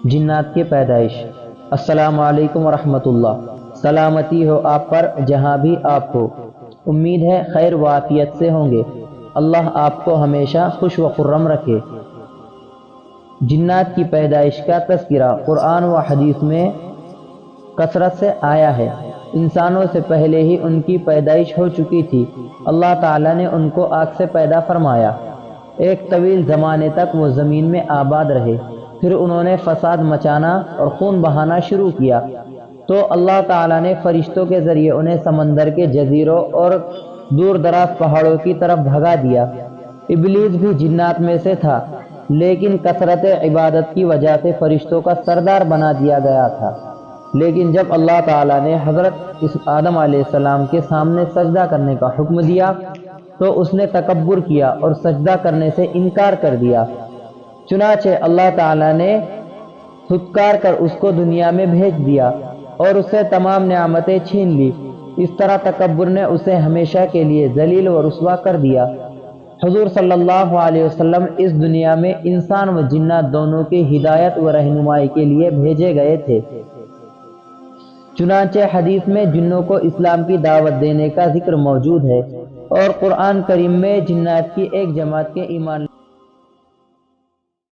جنات کی پیدائش۔ السلام علیکم ورحمۃ اللہ۔ سلامتی ہو آپ پر جہاں بھی آپ ہو، امید ہے خیر و عافیت سے ہوں گے۔ اللہ آپ کو ہمیشہ خوش و خرم رکھے۔ جنات کی پیدائش کا تذکرہ قرآن و حدیث میں کثرت سے آیا ہے۔ انسانوں سے پہلے ہی ان کی پیدائش ہو چکی تھی۔ اللہ تعالیٰ نے ان کو آگ سے پیدا فرمایا۔ ایک طویل زمانے تک وہ زمین میں آباد رہے، پھر انہوں نے فساد مچانا اور خون بہانا شروع کیا، تو اللہ تعالیٰ نے فرشتوں کے ذریعے انہیں سمندر کے جزیروں اور دور دراز پہاڑوں کی طرف بھگا دیا۔ ابلیس بھی جنات میں سے تھا، لیکن کثرت عبادت کی وجہ سے فرشتوں کا سردار بنا دیا گیا تھا۔ لیکن جب اللہ تعالیٰ نے حضرت آدم علیہ السلام کے سامنے سجدہ کرنے کا حکم دیا تو اس نے تکبر کیا اور سجدہ کرنے سے انکار کر دیا۔ چنانچہ اللہ تعالیٰ نے دھتکار کر اس کو دنیا میں بھیج دیا اور اس سے تمام نعمتیں چھین لی۔ اس طرح تکبر نے اسے ہمیشہ کے لیے ذلیل و رسوا کر دیا۔ حضور صلی اللہ علیہ وسلم اس دنیا میں انسان و جنات دونوں کی ہدایت و رہنمائی کے لیے بھیجے گئے تھے۔ چنانچہ حدیث میں جنوں کو اسلام کی دعوت دینے کا ذکر موجود ہے، اور قرآن کریم میں جنات کی ایک جماعت کے ایمان